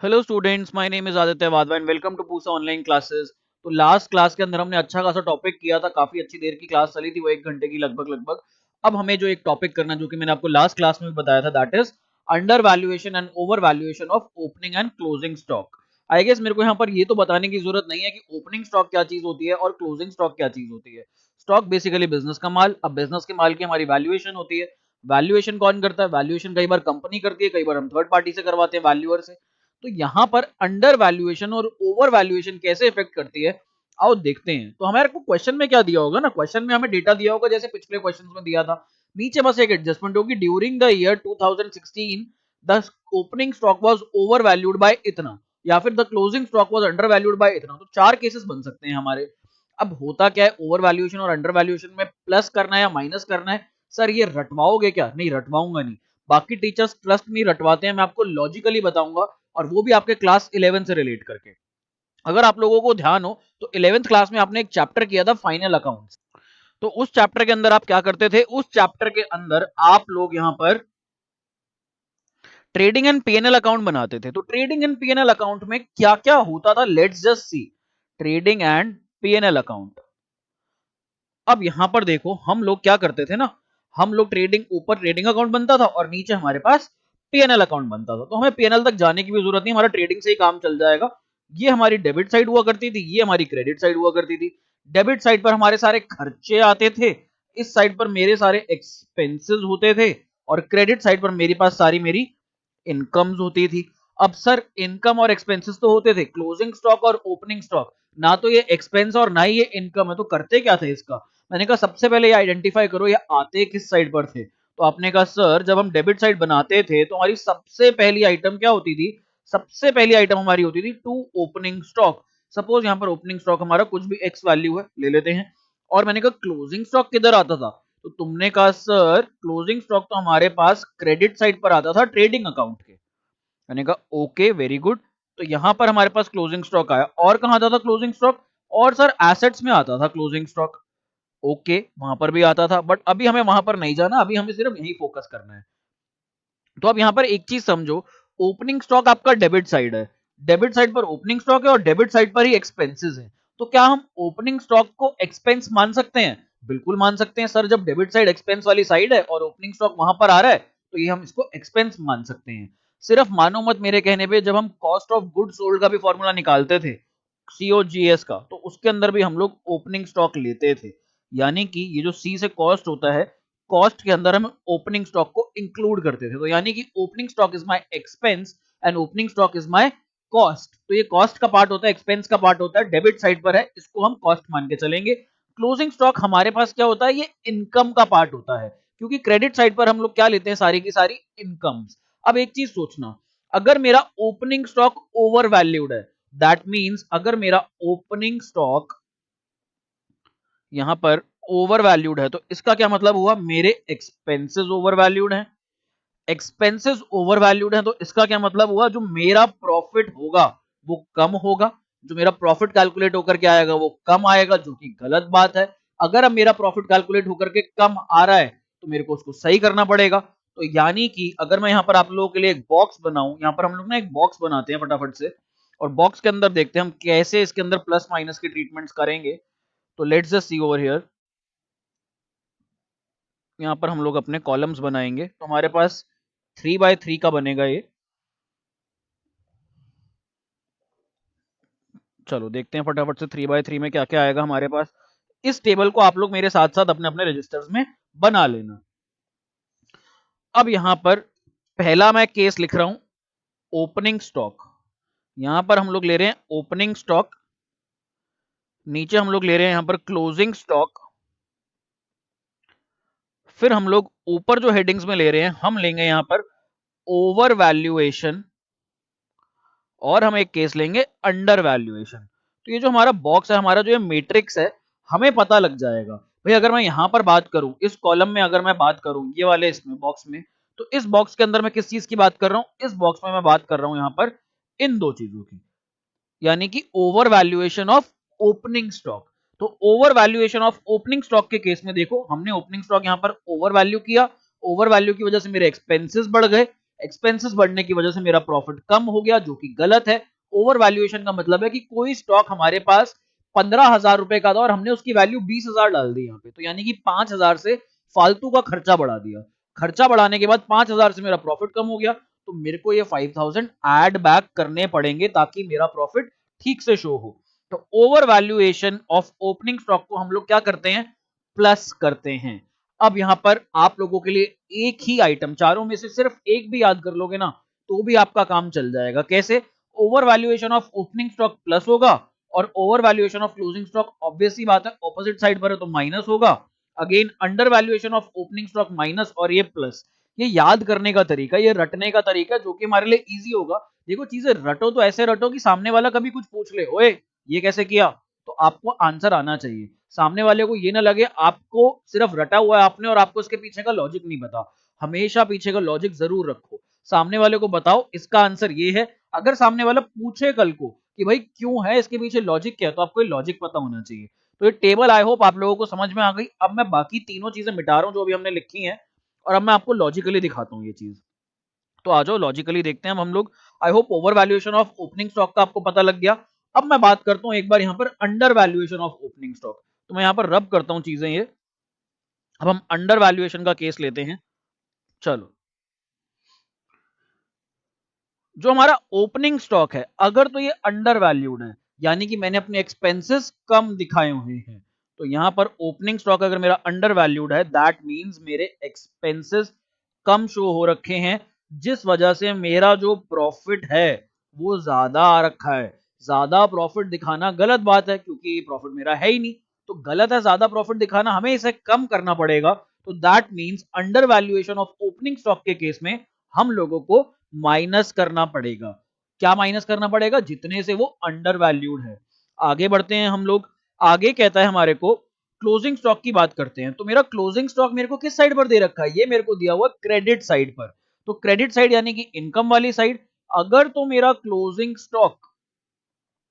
Hello students, my name is Aditya Wadhwa and welcome to Pusa online classes. तो last class के अंदर हमने अच्छा खासा टॉपिक किया था, काफी अच्छी देर की क्लास चली थी, वो 1 घंटे की लगभग लगभग। अब हमें जो एक टॉपिक करना, जो कि मैंने आपको लास्ट क्लास में भी बताया था, that is under valuation and over valuation of opening and closing stock. I guess मेरे को यहाँ पर ये तो बताने की जरूरत नहीं है कि ओपनिंग स्टॉक क्या चीज होती है और क्लोजिंग स्टॉक क्या चीज होती है। स्टॉक बेसिकली बिजनेस का माल। अब बिजनेस के माल की हमारी वैल्यूएशन होती है। वैल्यूएशन कौन करता है? वैल्यूएशन कई बार कंपनी करती है, कई बार हम थर्ड पार्टी से करवाते हैं, वैल्यूअर से। तो यहां पर अंडर वैल्यूएशन और ओवर वैल्यूएशन कैसे इफेक्ट करती है, आओ देखते हैं। तो हमारे को क्वेश्चन में क्या दिया होगा ना, क्वेश्चन में हमें डेटा दिया होगा जैसे पिछले क्वेश्चन में दिया था। नीचे बस एक एडजस्टमेंट होगी, during the year 2016 the opening stock was over valued bye इतना, या फिर the closing stock was under valued bye इतना। तो चार केसेस बन सकते हैं हमारे। अब होता क्या है, ओवर वैल्यूएशन और अंडर वैल्यूएशन में प्लस करना है या माइनस करना है? सर ये रटवाओगे क्या? नहीं, रटवाऊंगा नहीं। बाकी टीचर्स ट्रस्ट नहीं रटवाते हैं, मैं आपको लॉजिकली बताऊंगा, और वो भी आपके क्लास 11 से रिलेट करके। अगर आप लोगों को ध्यान हो तो 11th क्लास में आपने एक चैप्टर किया था फाइनल अकाउंट्स। तो उस चैप्टर के अंदर आप क्या करते थे? उस चैप्टर के अंदर आप लोग यहां पर ट्रेडिंग एंड पीएनएल अकाउंट बनाते थे। तो ट्रेडिंग एंड पीएनएल अकाउंट में क्या क्या होता था, let's just see. Trading and PNL account. अब यहां पर देखो, हम लोग क्या करते थे ना, हम लोग ट्रेडिंग, ऊपर ट्रेडिंग अकाउंट बनता था और नीचे हमारे पास पीएनएल अकाउंट बनता था। तो हमें पीएनएल तक जाने की भी जरूरत नहीं, हमारा ट्रेडिंग से ही काम चल जाएगा। ये हमारी डेबिट साइड हुआ करती थी, ये हमारी क्रेडिट साइड हुआ करती थी। डेबिट साइड पर हमारे सारे खर्चे आते थे, इस साइड पर मेरे सारे एक्सपेंसेस होते थे, और क्रेडिट साइड पर मेरे पास सारी मेरी इनकम्स होती थी। अब सर इनकम और एक्सपेंसेस तो होते थे, क्लोजिंग स्टॉक और ओपनिंग स्टॉक, ना तो ये एक्सपेंस और ना ही ये इनकम है, तो करते क्या थे इसका? मैंने कहा सबसे पहले ये आइडेंटिफाई करो, ये आते किस साइड पर थे। तो आपने कहा सर जब हम डेबिट साइड बनाते थे तो हमारी सबसे पहली आइटम क्या होती थी? सबसे पहली आइटम हमारी होती थी टू ओपनिंग स्टॉक। सपोज यहां पर ओपनिंग स्टॉक हमारा कुछ भी एक्स वैल्यू है, ले लेते हैं। और मैंने कहा क्लोजिंग स्टॉक किधर आता था? तो तुमने कहा सर क्लोजिंग स्टॉक तो हमारे पास क्रेडिट साइड पर आता था, ट्रेडिंग अकाउंट के। मैंने कहा ओके, वेरी गुड। तो यहां पर हमारे पास क्लोजिंग स्टॉक आया, और कहां आता था क्लोजिंग स्टॉक? और सर एसेट्स में आता था क्लोजिंग स्टॉक। ओके, वहां पर भी आता था, बट अभी हमें वहां पर नहीं जाना, अभी हमें सिर्फ यही फोकस करना है। तो अब यहां पर एक चीज समझो, ओपनिंग स्टॉक आपका डेबिट साइड है, डेबिट साइड पर ओपनिंग स्टॉक है और डेबिट साइड पर ही एक्सपेंसेस है। तो क्या हम ओपनिंग स्टॉक को एक्सपेंस मान सकते हैं? बिल्कुल मान सकते हैं सर, जब डेबिट साइड एक्सपेंस वाली साइड है और ओपनिंग स्टॉक वहां पर आ रहा है, तो ये हम इसको एक्सपेंस मान सकते हैं। सिर्फ मानो मत मेरे कहने पे, जब हम कॉस्ट ऑफ गुड सोल्ड का भी फॉर्मूला निकालते थे, सीओजीएस का, तो उसके अंदर भी हम लोग ओपनिंग स्टॉक लेते थे। यानी कि ये जो सी से कॉस्ट होता है, कॉस्ट के अंदर हम ओपनिंग स्टॉक को इंक्लूड करते थे। तो यानी कि opening stock is my expense and opening stock is my cost. तो ये कॉस्ट का पार्ट होता है, एक्सपेंस का पार्ट होता है, डेबिट साइड पर है, इसको हम कॉस्ट मान के चलेंगे। क्लोजिंग स्टॉक हमारे पास क्या होता है? ये इनकम का पार्ट होता है, क्योंकि क्रेडिट साइड पर हम लोग क्या लेते हैं? सारी की सारी इनकम्स। अब एक चीज सोचना, अगर मेरा ओपनिंग स्टॉक ओवर वैल्यूड है, दैट मीन्स अगर मेरा ओपनिंग स्टॉक यहां पर ओवर वैल्यूड है, तो इसका क्या मतलब हुआ? मेरे एक्सपेंसेस ओवर वैल्यूड है। एक्सपेंसेस ओवर वैल्यूड है, तो इसका क्या मतलब हुआ? जो मेरा प्रॉफिट होगा वो कम होगा, जो मेरा प्रॉफिट कैलकुलेट होकर के आएगा वो कम आएगा, जो कि गलत बात है। अगर अब मेरा प्रॉफिट कैलकुलेट होकर के कम आ रहा है, तो मेरे को उसको सही करना पड़ेगा। तो यानी कि अगर मैं यहां पर आप लोगों के लिए एक बॉक्स बनाऊं, यहां पर हम लोग ना एक बॉक्स बनाते हैं फटाफट से, और बॉक्स के अंदर देखते हैं हम कैसे इसके अंदर प्लस माइनस की ट्रीटमेंट्स करेंगे। तो let's just see over here. यहाँ पर हम लोग अपने कॉलम्स बनाएंगे, तो हमारे पास 3 बाय 3 का बनेगा ये। चलो देखते हैं फटाफट से 3 बाय 3 में क्या क्या आएगा हमारे पास। इस टेबल को आप लोग मेरे साथ साथ अपने अपने रजिस्टर्स में बना लेना। अब यहां पर पहला मैं केस लिख रहा हूं, ओपनिंग स्टॉक। यहां पर हम लोग ले रहे हैं ओपनिंग स्टॉक, नीचे हम लोग ले रहे हैं यहां पर क्लोजिंग स्टॉक। फिर हम लोग ऊपर जो हेडिंग्स में ले रहे हैं, हम लेंगे यहां पर ओवर वैल्यूएशन, और हम एक केस लेंगे अंडर वैल्यूएशन। तो ये जो हमारा बॉक्स है, हमारा जो ये मैट्रिक्स है, हमें पता लग जाएगा भाई। अगर मैं यहां पर बात करूं, इस कॉलम में अगर मैं बात करूं, ये वाले इसमें बॉक्स में, तो इस बॉक्स के अंदर मैं किस चीज की बात कर रहा हूं? इस बॉक्स में मैं बात कर रहा हूं यहां पर इन दो चीजों की, यानी कि over valuation of opening stock. तो over valuation of opening stock के केस में देखो, हमने ओपनिंग स्टॉक यहां पर ओवर वैल्यू किया, ओवर वैल्यू की वजह से मेरे एक्सपेंसेस बढ़ गए, एक्सपेंसेस बढ़ने की वजह से मेरा प्रॉफिट कम हो गया, जो कि गलत है। ओवर वैल्यूएशन का मतलब है कि कोई स्टॉक हमारे पास 15,000 रुपए का था और हमने उसकी वैल्यू 20,000 डाल दी यहाँ पे, तो यानी कि 5,000 से फालतू का खर्चा बढ़ा दिया। खर्चा बढ़ाने के बाद 5,000 से मेरा प्रॉफिट कम हो गया, तो मेरे को ये 5,000 ऐड बैक करने पड़ेंगे ताकि मेरा प्रॉफिट ठीक से शो हो। तो over valuation of opening stock को हम लोग क्या करते हैं, प्लस करते हैं। अब यहां पर आप लोगों के लिए एक ही आइटम, चारों में से सिर्फ एक भी याद कर लोगे ना तो भी आपका काम चल जाएगा। कैसे? Over valuation of opening stock plus होगा और over valuation of closing stock obvious सी बात है ऑपोजिट साइड पर है तो माइनस होगा। Again under valuation of opening stock minus और ये प्लस। ये याद करने का तरीका, ये रटने का तरीका जो कि हमारे लिए इजी होगा। देखो चीजें रटो तो ऐसे रटो कि सामने वाला कभी कुछ पूछ ले, ओए ये कैसे किया, तो आपको आंसर आना चाहिए। सामने वाले को ये ना लगे आपको सिर्फ रटा हुआ है आपने और आपको इसके पीछे का लॉजिक नहीं पता। हमेशा पीछे का लॉजिक जरूर रखो, सामने वाले को बताओ इसका आंसर ये है। अगर सामने वाला पूछे कल को कि भाई क्यों है, इसके पीछे लॉजिक क्या है, तो आपको ये लॉजिक पता होना चाहिए। तो ये टेबल आई होप आप लोगों को समझ में आ गई। अब मैं बाकी तीनों चीजें मिटा रहा हूं जो अभी हमने लिखी हैं और अब मैं आपको लॉजिकली दिखाता हूं ये चीज। तो आ जाओ लॉजिकली देखते हैं अब हम लोग। I hope over valuation of opening stock का आपको पता लग गया। अब मैं बात करता हूं एक बार यहाँ पर under valuation of opening stock. तो मैं यहाँ पर रब करता हूं चीजें ये। अब हम अंडर वैल्यूएशन का केस लेते हैं। चलो, जो हमारा ओपनिंग स्टॉक है अगर तो ये अंडर वैल्यूड है, यानी कि मैंने अपने एक्सपेंसेस कम दिखाए हुए हैं, तो यहां पर ओपनिंग स्टॉक अगर मेरा अंडर वैल्यूड है दैट मींस मेरे एक्सपेंसेस कम शो हो रखे हैं, जिस वजह से मेरा जो प्रॉफिट है वो ज्यादा आ रखा है। ज्यादा प्रॉफिट दिखाना गलत बात है क्योंकि प्रॉफिट मेरा है ही नहीं, तो गलत है ज्यादा प्रॉफिट दिखाना, हमें इसे कम करना पड़ेगा। तो that means under valuation of opening stock के केस में हम लोगों को माइनस करना पड़ेगा। क्या माइनस करना पड़ेगा? जितने से वो अंडर वैल्यूड है। आगे बढ़ते हैं हम लोग। आगे कहता है हमारे को क्लोजिंग स्टॉक की बात करते हैं। तो मेरा क्लोजिंग स्टॉक मेरे को किस साइड पर दे रखा है? ये मेरे को दिया हुआ क्रेडिट साइड पर। तो क्रेडिट साइड यानी कि इनकम वाली साइड। अगर तो मेरा क्लोजिंग स्टॉक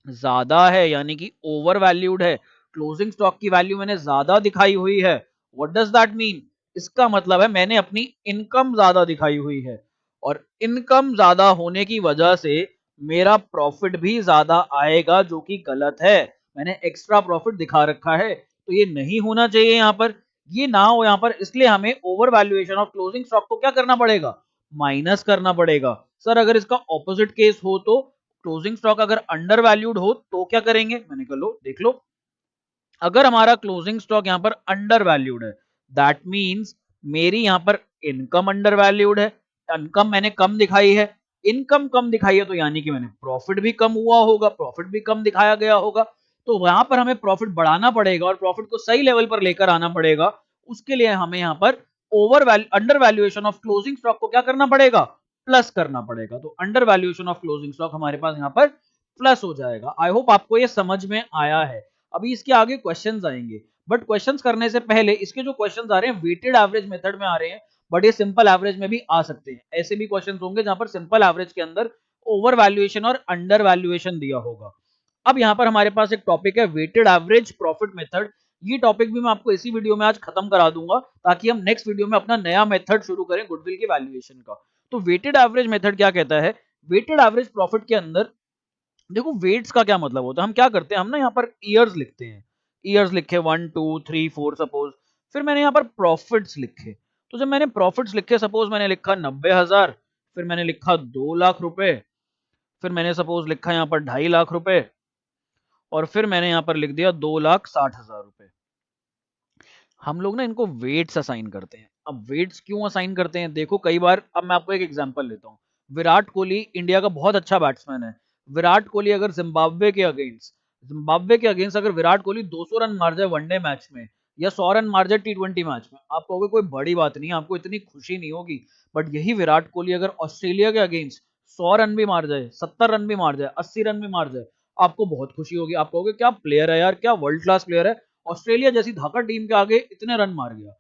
ज्यादा है यानी कि ओवर वैल्यूड है, क्लोजिंग स्टॉक की वैल्यू मैंने ज्यादा दिखाई हुई है, व्हाट डज दैट मीन? इसका मतलब है मैंने अपनी इनकम ज्यादा दिखाई हुई है और इनकम ज्यादा होने की वजह से मेरा प्रॉफिट भी ज्यादा आएगा, जो कि गलत है। मैंने एक्स्ट्रा प्रॉफिट दिखा रखा है तो ये नहीं होना चाहिए यहाँ पर। ये ना हो यहाँ पर, इसलिए हमें over valuation of closing stock को क्या करना पड़ेगा? माइनस करना पड़ेगा। सर अगर इसका ऑपोजिट केस हो तो क्लोजिंग स्टॉक अगर अंडर वैल्यूड हो तो क्या करेंगे? मैंने कहा लो देख लो, अगर हमारा क्लोजिंग स्टॉक यहां पर अंडर वैल्यूड है दैट मींस मेरी यहां पर इनकम अंडर वैल्यूड है। इनकम मैंने कम दिखाई है, इनकम कम दिखाई है तो यानी कि मैंने प्रॉफिट भी कम हुआ होगा, प्रॉफिट भी कम दिखाया गया होगा। तो वहां पर हमें प्रॉफिट बढ़ाना पड़ेगा और प्रॉफिट को सही लेवल पर लेकर आना पड़ेगा। उसके लिए हमें यहां पर under valuation of closing stock को क्या करना पड़ेगा? प्लस करना पड़ेगा। तो under valuation of closing stock हमारे पास यहां पर प्लस हो जाएगा। आई होप आपको ये समझ में आया है। अभी इसके आगे क्वेश्चंस आएंगे, बट क्वेश्चंस करने से पहले इसके जो क्वेश्चंस आ रहे हैं वेटेड एवरेज मेथड में आ रहे हैं, बट ये सिंपल एवरेज में भी आ सकते हैं। ऐसे भी क्वेश्चंस होंगे जहां पर सिंपल एवरेज के अंदर ओवर वैल्यूएशन और अंडर वैल्यूएशन दिया होगा। अब यहां पर हमारे पास एक टॉपिक है वेटेड एवरेज प्रॉफिट मेथड। ये टॉपिक भी मैं आपको इसी वीडियो में आज खत्म करा दूंगा ताकि हम नेक्स्ट वीडियो में अपना नया मेथड शुरू करें गुडविल की वैल्यूएशन का। तो वेटेड एवरेज मेथड क्या कहता है? वेटेड एवरेज प्रॉफिट के अंदर देखो वेट्स का क्या मतलब होता है, हम क्या करते हैं, हम ना यहाँ पर ईयर्स लिखते हैं। ईयर्स लिखे 1 2 3 4 सपोज, फिर मैंने यहाँ पर प्रॉफिट्स लिखे। तो जब मैंने प्रॉफिट्स लिखे, सपोज मैंने लिखा 90,000, फिर मैंने लिखा 2 लाख रुपए, फिर मैंने सपोज लिखा यहाँ पर 2.5 लाख रुपए और फिर मैंने यहाँ पर लिख दिया 2,60,000 रुपए। हम लोग ना इनको वेट्स असाइन करते हैं। अब वेट्स क्यों असाइन करते हैं? देखो कई बार, अब मैं आपको एक एग्जांपल लेता हूँ। विराट कोहली इंडिया का बहुत अच्छा बैट्समैन है। विराट कोहली अगर जिम्बाब्वे के अगेंस्ट अगर विराट कोहली 200 रन मार जाए वनडे मैच में या 100 रन मार जाए T20 मैच में, आप कहोगे कोई बड़ी बात नहीं है, आपको इतनी खुशी नहीं होगी। बट यही विराट कोहली अगर ऑस्ट्रेलिया के अगेंस्ट 100 रन भी मार जाए, 70 रन भी मार जाए, 80 रन भी मार जाए, आपको बहुत खुशी होगी। आप कहोगे क्या प्लेयर है यार, क्या वर्ल्ड क्लास प्लेयर है, ऑस्ट्रेलिया जैसी धाकड़ टीम के आगे इतने रन मार गया।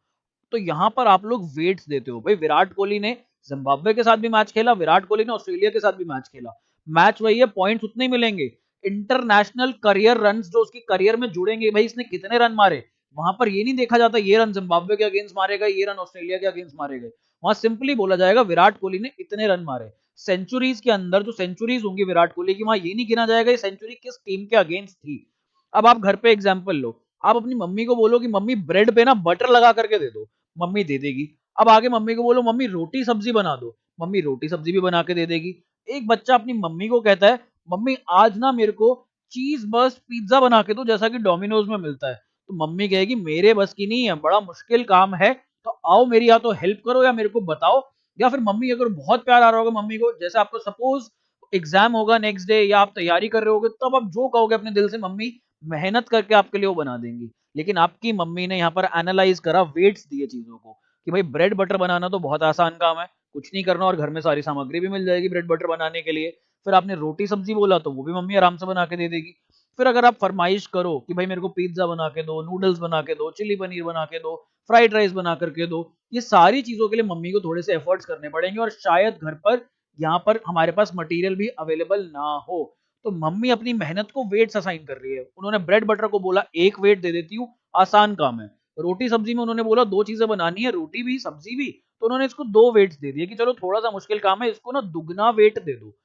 तो यहां पर आप लोग वेट्स देते हो। भाई विराट कोहली ने जिम्बाब्वे के साथ भी मैच खेला, विराट कोहली ने ऑस्ट्रेलिया के साथ भी मैच खेला, मैच वही है, पॉइंट्स उतने ही मिलेंगे। इंटरनेशनल करियर रन जो उसकी करियर में जुड़ेंगे, भाई इसने कितने रन मारे, वहां पर ये नहीं देखा जाता ये रन जिम्बाब्वे के अगेंस्ट मारे गए, ये रन ऑस्ट्रेलिया के अगेंस्ट मारे गए। वहां सिंपली बोला जाएगा विराट कोहली ने इतने रन मारे। सेंचुरीज के अंदर जो सेंचुरीज होंगी विराट कोहली की, वहां ये नहीं गिना जाएगा ये सेंचुरी किस टीम के अगेंस्ट थी। अब आप घर पे एग्जाम्पल लो, आप अपनी मम्मी को बोलो कि मम्मी ब्रेड पे ना बटर लगा करके दे दो, मम्मी दे देगी। अब आगे मम्मी को बोलो मम्मी रोटी सब्जी बना दो, मम्मी रोटी सब्जी भी बना के दे देगी। एक बच्चा अपनी मम्मी को कहता है मम्मी आज ना मेरे को चीज बस पिज्जा बना के दो जैसा कि डोमिनोज में मिलता है, तो मम्मी कहेगी मेरे बस की नहीं है, बड़ा मुश्किल काम है, तो आओ मेरी या तो हेल्प करो या मेरे को बताओ। या फिर मम्मी अगर बहुत प्यार आ रहा होगा मम्मी को, जैसे आपको सपोज एग्जाम होगा नेक्स्ट डे या आप तैयारी कर रहे होगे, तब आप जो कहोगे अपने दिल से मम्मी मेहनत करके आपके लिए वो बना देंगी। लेकिन आपकी मम्मी ने यहाँ पर एनालाइज करा, वेट्स दिए चीजों को कि भाई ब्रेड बटर बनाना तो बहुत आसान काम है, कुछ नहीं करना और घर में सारी सामग्री भी मिल जाएगी ब्रेड बटर बनाने के लिए। फिर आपने रोटी सब्जी बोला तो वो भी मम्मी आराम से बना के दे देगी। फिर अगर आप फरमाइश करो कि भाई मेरे को पिज्जा बना के दो, नूडल्स बना के दो, चिली पनीर बना के दो, फ्राइड राइस बना करके दो, ये सारी चीजों के लिए मम्मी को थोड़े से एफर्ट्स करने पड़ेंगे और शायद घर पर यहाँ पर हमारे पास मटेरियल भी अवेलेबल ना हो। तो मम्मी अपनी मेहनत को वेट्स असाइन कर रही है। उन्होंने ब्रेड बटर को बोला एक वेट दे देती हूँ, आसान काम है। रोटी सब्जी में उन्होंने बोला दो चीजें बनानी है, रोटी भी सब्जी भी, तो उन्होंने इसको दो वेट्स दे दिए कि चलो थोड़ा सा मुश्किल काम है, इसको ना दुगना वेट दे दो।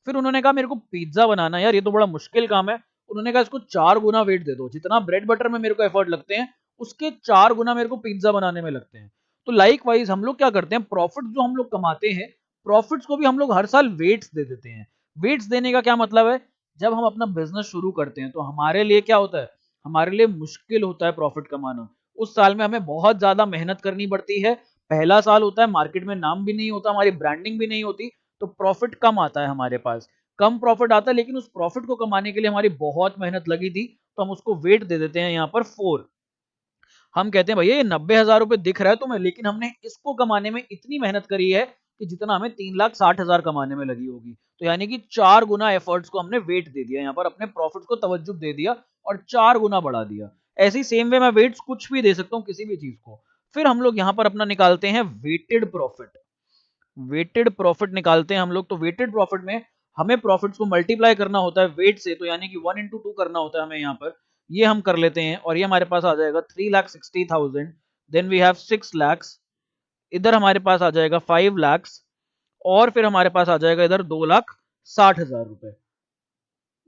फिर उन्होंने कहा मेरे को पिज्जा बनाना है यार, ये तो बड़ा मुश्किल काम है, उन्होंने कहा इसको 4 गुना वेट दे दो, जितना ब्रेड बटर में मेरे को एफर्ट लगते हैं उसके 4 गुना मेरे को पिज्जा बनाने में लगते हैं। तो लाइक वाइज हम लोग क्या करते हैं, प्रॉफिट जो हम लोग कमाते हैं, प्रॉफिट्स को भी हम लोग हर साल वेट्स दे देते हैं। वेट्स देने का क्या मतलब है, जब हम अपना बिजनेस शुरू करते हैं तो हमारे लिए क्या होता है, हमारे लिए मुश्किल होता है प्रॉफिट कमाना। उस साल में हमें बहुत ज्यादा मेहनत करनी पड़ती है, पहला साल होता है, मार्केट में नाम भी नहीं होता, हमारी ब्रांडिंग भी नहीं होती, तो प्रॉफिट कम आता है हमारे पास, कम प्रॉफिट आता है। लेकिन उस प्रॉफिट को कमाने के लिए हमारी बहुत मेहनत लगी थी, तो हम उसको वेट दे देते हैं यहाँ पर 4। हम कहते हैं भैया ये 90,000 रुपए दिख रहा है तुम्हें, लेकिन हमने इसको कमाने में इतनी मेहनत करी है कि जितना हमें 3,60,000 कमाने में लगी होगी। तो यानी कि 4 गुना एफर्ट्स को हमने वेट दे दिया, यहाँ पर अपने प्रॉफिट को तवज्जो दे दिया और 4 गुना बढ़ा दिया। ऐसी सेम वे मैं वेट्स कुछ भी दे सकता हूँ किसी भी चीज को। फिर हम लोग यहाँ पर अपना निकालते हैं वेटेड प्रॉफिट। वेटेड प्रॉफिट निकालते हैं हम लोग, तो वेटेड प्रॉफिट में हमें प्रॉफिट्स को मल्टीप्लाई करना होता है वेट से, तो यानी कि 1 into 2 करना होता है हमें यहाँ पर। ये हम कर लेते हैं और ये हमारे पास आ जाएगा 3,60,000, देन वी हैव 6 lakhs, इधर हमारे पास आ जाएगा 5 lakhs, और फिर हमारे पास आ जाएगा इधर 2,60,000 रुपए।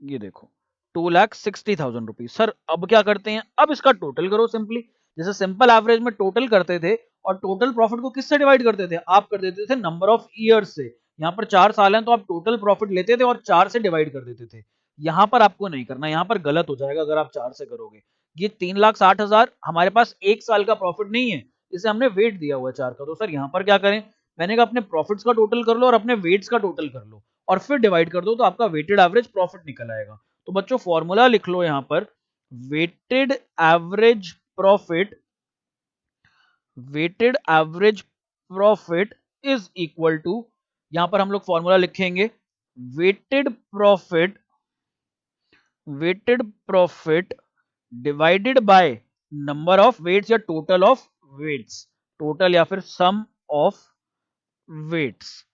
ये देखो 2,60,000 रुपीज। सर अब क्या करते हैं, अब इसका टोटल करो सिंपली, जैसे सिंपल एवरेज में टोटल करते थे और टोटल प्रॉफिट को किससे डिवाइड करते थे, आप कर देते थे नंबर ऑफ ईयर्स से। यहाँ पर 4 साल हैं तो आप टोटल प्रॉफिट लेते थे और 4 से डिवाइड कर देते थे। यहाँ पर आपको नहीं करना, यहाँ पर गलत हो जाएगा अगर आप 4 से करोगे। ये 3,60,000 हमारे पास एक साल का प्रॉफिट नहीं है, इसे हमने वेट दिया हुआ है 4 का। तो सर यहाँ पर क्या करें, मैंने कहा अपने प्रॉफिट्स का टोटल कर लो और अपने वेट्स का टोटल कर लो और फिर डिवाइड कर दो, तो आपका वेटेड एवरेज प्रॉफिट निकल आएगा। तो बच्चों फॉर्मूला लिख लो यहाँ पर, weighted average profit, weighted average profit is equal to, यहां पर हम लोग फॉर्मूला लिखेंगे, weighted profit, weighted profit divided by number of weights या टोटल ऑफ वेट्स, टोटल या फिर सम ऑफ वेट्स।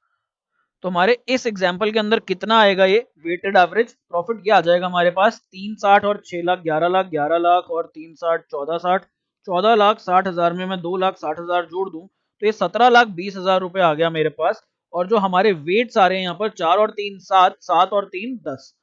तो हमारे इस एग्जाम्पल के अंदर कितना आएगा, ये वेटेड एवरेज प्रॉफिट क्या आ जाएगा हमारे पास, 3,60 और 6 लाख 11 लाख, 11 लाख और 3,60 14,60, 14,60,000 में मैं 2,60,000 जोड़ दूं तो ये 17,20,000 रुपए आ गया मेरे पास। और जो हमारे वेट्स आ रहे हैं यहाँ पर 4 और 3 7, 7 और 3 10,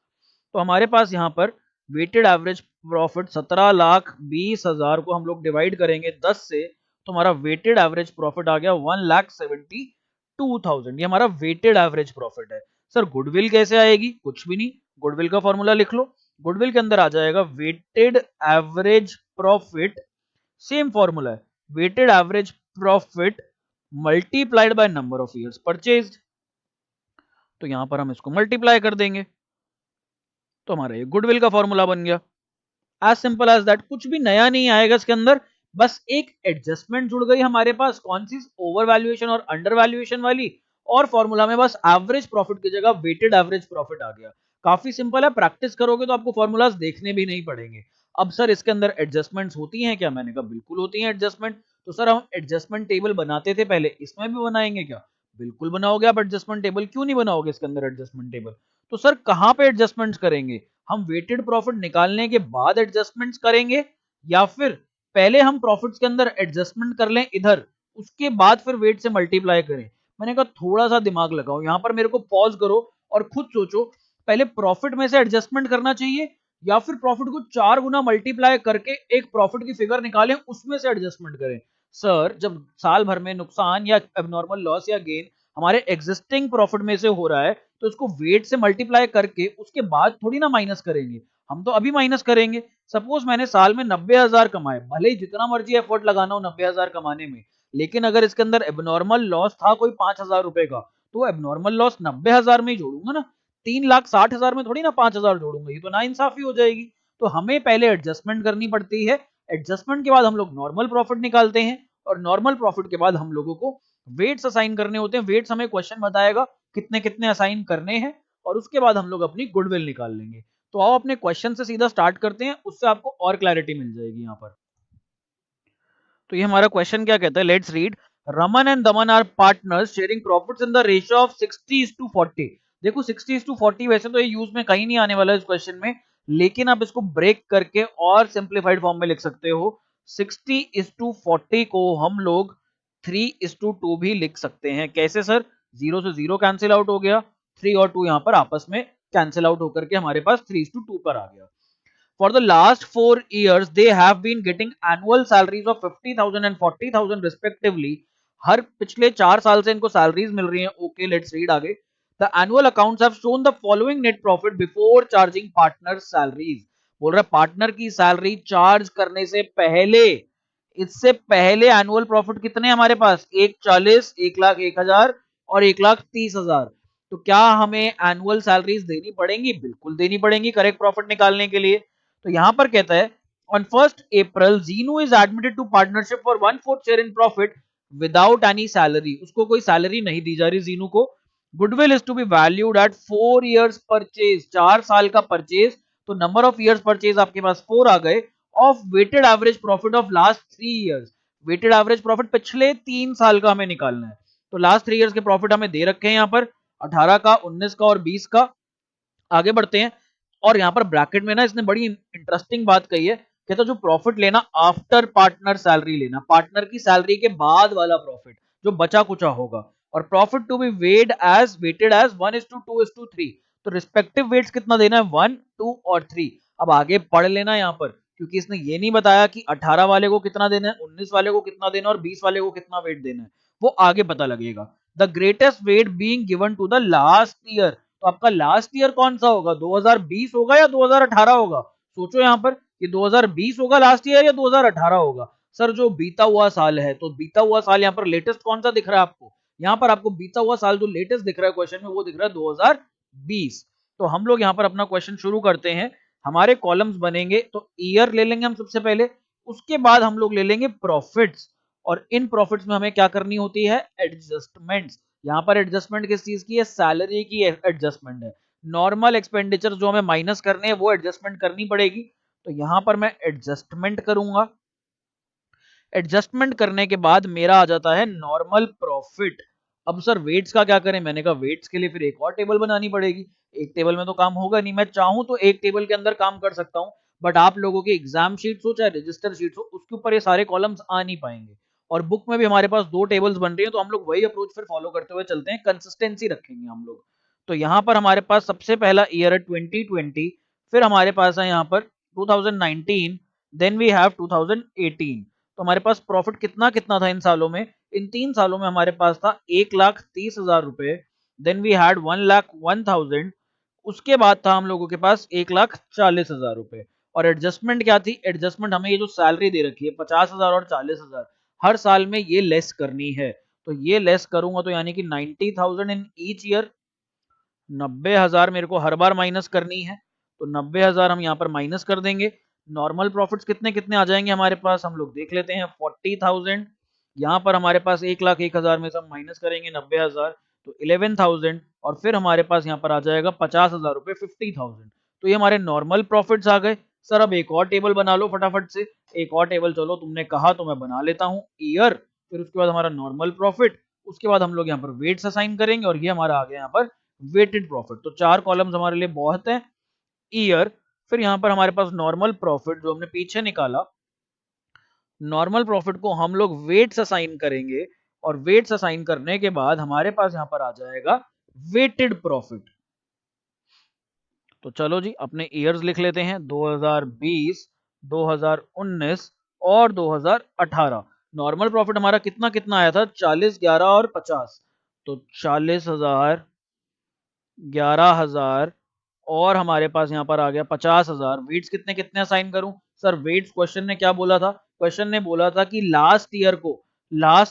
तो हमारे पास यहाँ पर वेटेड एवरेज प्रॉफिट 17,20,000 को हम लोग डिवाइड करेंगे 10 से, तो हमारा वेटेड एवरेज प्रॉफिट आ गया 1,72,000। ये हमारा वेटेड एवरेज प्रॉफिट है। सर गुडविल कैसे आएगी, कुछ भी नहीं, गुडविल का फॉर्मूला लिख लो। गुडविल के अंदर आ जाएगा weighted average profit, same formula है, weighted average profit multiplied by number of years purchased. तो यहां पर हम इसको मल्टीप्लाई कर देंगे, तो हमारा ये गुडविल का फॉर्मूला बन गया। एज सिंपल एज दैट, कुछ भी नया नहीं आएगा इसके अंदर, बस एक एडजस्टमेंट जुड़ गई हमारे पास, कौन सी, ओवर वैल्यूएशन और अंडर वैल्यूएशन वाली, और फॉर्मूला में बस एवरेज प्रॉफिट की जगह वेटेड एवरेज प्रॉफिट आ गया। काफी सिंपल है, प्रैक्टिस करोगे तो आपको फॉर्मूलाज देखने भी नहीं पड़ेंगे। अब सर इसके अंदर एडजस्टमेंट्स होती हैं क्या, मैंने कहा बिल्कुल होती हैं एडजस्टमेंट। तो सर हम एडजस्टमेंट टेबल बनाते थे पहले, इसमें भी बनाएंगे क्या, बिल्कुल बनाओगे आप एडजस्टमेंट टेबल, क्यों नहीं बनाओगे इसके अंदर एडजस्टमेंट टेबल। तो सर कहां पे एडजस्टमेंट्स करेंगे, हम वेटेड प्रॉफिट निकालने के बाद एडजस्टमेंट्स करेंगे या फिर पहले हम प्रॉफिट्स के अंदर एडजस्टमेंट कर लें इधर, उसके बाद फिर वेट से मल्टीप्लाई करें। मैंने कहा थोड़ा सा दिमाग लगाओ, यहाँ पर मेरे को पॉज करो और खुद सोचो, पहले प्रॉफिट में से एडजस्टमेंट करना चाहिए या फिर प्रॉफिट को 4 गुना मल्टीप्लाई करके एक प्रॉफिट की फिगर निकालें उसमें से एडजस्टमेंट करें। सर, जब साल भर में नुकसान या एबनॉर्मल लॉस या गेन हमारे एग्जिस्टिंग प्रॉफिट में से हो रहा है तो उसको वेट से मल्टीप्लाई करके उसके बाद थोड़ी ना माइनस करेंगे, हम तो अभी माइनस करेंगे। सपोज मैंने साल में 90,000 कमाए, भले ही जितना मर्जी एफर्ट लगाना हो 90,000 कमाने में, लेकिन अगर इसके अंदर एबनॉर्मल लॉस था कोई 5,000 रुपए का, तो एबनॉर्मल लॉस 90,000 में ही जोड़ूंगा ना, 3,60,000 में थोड़ी ना 5,000 जोड़ूंगा, ये तो ना इंसाफी हो जाएगी। तो हमें पहले एडजस्टमेंट करनी पड़ती है, एडजस्टमेंट के बाद हम लोग नॉर्मल प्रॉफिट निकालते हैं और नॉर्मल प्रॉफिट के बाद हम लोगों को वेट्स असाइन करने होते हैं। वेट्स हमें क्वेश्चन बताएगा कितने कितने असाइन करने हैं और उसके बाद हम लोग अपनी गुडविल निकाल लेंगे। तो आओ अपने क्वेश्चन से सीधा स्टार्ट करते हैं, उससे आपको और क्लैरिटी मिल जाएगी यहाँ पर। तो ये हमारा क्वेश्चन क्या कहता है, let's read. Raman and Daman are partners sharing profits in the ratio of 60:40। देखो 60:40 वैसे तो ये यूज में कहीं नहीं आने वाला है इस क्वेश्चन में, लेकिन आप इसको ब्रेक करके और सिंप्लीफाइड फॉर्म में लिख सकते हो। 60:40 को हम लोग 3:2 भी लिख सकते हैं। कैसे सर? 0 से 0 कैंसिल आउट हो गया, 3 और 2 यहाँ पर आपस में कैंसिल आउट होकर के हमारे पास 3:2 पर आ गया। For the last 4 years, they have been getting annual salaries of 50,000 and 40,000 respectively. हर पिछले 4 साल से इनको सैलरीज मिल रही हैं। ओके, लेट्स रीड आगे। The annual accounts have shown the following net profit before charging partner salaries. बोल रहा है पार्टनर की सैलरी चार्ज करने से पहले, इससे पहले एनुअल प्रॉफिट कितने हमारे पास? 1,40,000, 1,01,000 और 1,30,000। तो क्या हमें एनुअल सैलरीज देनी पड़ेंगी? बिल्कुल देनी पड़ेंगी करेक्ट प्रॉफिट निकालने के लिए। तो यहां पर कहता है on 1st April Zinu is admitted to partnership for 1/4 share in profit without any salary. उसको कोई सैलरी नहीं दी जा रही जीनू को। Goodwill is to be valued at 4 years purchase, 4 साल का परचेज, तो नंबर ऑफ इयर्स परचेज आपके पास 4 आ गए। Of weighted average profit of last 3 years, weighted average profit पिछले 3 साल का हमें निकालना है। तो लास्ट 3 years के प्रॉफिट हमें दे रखे हैं यहाँ पर 18 का, 19 का और 20 का। आगे बढ़ते हैं और यहाँ पर ब्रैकेट में ना इसने बड़ी इंटरेस्टिंग बात कही है, कहता जो प्रॉफिट लेना आफ्टर पार्टनर सैलरी लेना, पार्टनर की सैलरी के बाद वाला प्रॉफिट जो बचा कुचा होगा। और profit to be weighted as 1:2:3, तो रिस्पेक्टिव वेट्स कितना देना है? 1, 2 और 3। अब आगे पढ़ लेना यहाँ पर, क्योंकि इसने ये नहीं बताया कि 18 वाले को कितना देना है, 19 वाले को कितना देना है और 20 वाले को कितना वेट देना है, वो आगे पता लगेगा। The greatest weight being given to the last year, तो आपका लास्ट ईयर कौन सा होगा? 2020 होगा या 2018 होगा? सोचो यहाँ पर कि 2020 होगा लास्ट ईयर या 2018 होगा। सर जो बीता हुआ साल है, तो बीता हुआ साल यहाँ पर लेटेस्ट कौन सा दिख रहा है आपको? यहाँ पर आपको बीता हुआ साल जो लेटेस्ट दिख रहा है क्वेश्चन में, वो दिख रहा है 2020। तो हम लोग यहाँ पर अपना क्वेश्चन शुरू करते हैं। हमारे कॉलम्स बनेंगे, तो ईयर ले लेंगे हम सबसे पहले, उसके बाद हम लोग ले लेंगे प्रॉफिट्स, और इन प्रॉफिट्स में हमें क्या करनी होती है? एडजस्टमेंट्स। यहाँ पर एडजस्टमेंट किस चीज की है? सैलरी की एडजस्टमेंट है। नॉर्मल एक्सपेंडिचर जो हमें माइनस करने हैं वो एडजस्टमेंट करनी पड़ेगी। तो यहां पर मैं एडजस्टमेंट करूंगा। एडजस्टमेंट करने के बाद मेरा आ जाता है नॉर्मल प्रॉफिट। अब सर वेट्स का क्या करें? मैंने कहा वेट्स के लिए फिर एक और टेबल बनानी पड़ेगी, एक टेबल में तो काम होगा नहीं। मैं चाहूं तो एक टेबल के अंदर काम कर सकता हूं, बट आप लोगों की एग्जाम शीट हो चाहे रजिस्टर शीट हो, उसके ऊपर ये सारे कॉलम्स आ नहीं पाएंगे। और बुक में भी हमारे पास 2 टेबल्स बन रही है, तो हम लोग वही अप्रोच फिर फॉलो करते हुए चलते हैं, कंसिस्टेंसी रखेंगे हम लोग। तो यहाँ पर हमारे पास सबसे पहला ईयर है 2020, फिर हमारे पास है यहाँ पर 2019, देन वी हैव 2018। तो हमारे पास प्रॉफिट कितना कितना था इन सालों में? इन 3 सालों में हमारे पास था 1,30,000 रुपए, देन वी हैड 1,01,000, उसके बाद था हम लोगों के पास 1,40,000 रुपए। और एडजस्टमेंट क्या थी? एडजस्टमेंट हमें ये जो सैलरी दे रखी है 50,000 और 40,000, हर साल में ये लेस करनी है। तो ये लेस करूंगा तो यानी कि 90,000 इन ईच ईयर, 90,000 मेरे को हर बार माइनस करनी है। तो 90,000 हम यहाँ पर माइनस कर देंगे। नॉर्मल प्रॉफिट्स कितने कितने आ जाएंगे हमारे पास, हम लोग देख लेते हैं। 40,000, यहाँ पर हमारे पास 1,01,000 में से हम माइनस करेंगे 90,000, तो 11,000, और फिर हमारे पास यहाँ पर आ जाएगा 50,000 रुपए, 50,000। तो ये हमारे नॉर्मल प्रॉफिट्स आ गए। सर अब एक और टेबल बना लो फटाफट से। एक और टेबल चलो, तुमने कहा तो मैं बना लेता हूँ। ईयर, फिर उसके बाद हमारा नॉर्मल प्रॉफिट, उसके बाद हम लोग यहाँ पर वेट्स असाइन करेंगे, और ये हमारा आ गया यहाँ पर वेटेड प्रॉफिट। तो 4 कॉलम्स हमारे लिए बहुत है। ईयर, फिर यहाँ पर हमारे पास नॉर्मल प्रॉफिट जो हमने पीछे निकाला, नॉर्मल प्रॉफिट को हम लोग वेट्स असाइन करेंगे और वेट्स असाइन करने के बाद हमारे पास यहां पर आ जाएगा वेटेड प्रॉफिट। तो चलो जी अपने ईयर्स लिख लेते हैं 2020, 2019 और 2018। नॉर्मल प्रॉफिट हमारा कितना कितना आया था, 40, 11 और 50। तो 40,000, 11,000 और हमारे पास यहाँ पर आ गया 50,000। वेट्स कितने कितने असाइन करूं सर? वेट्स क्वेश्चन ने क्या बोला था? क्वेश्चन ने बोला था कि लास्ट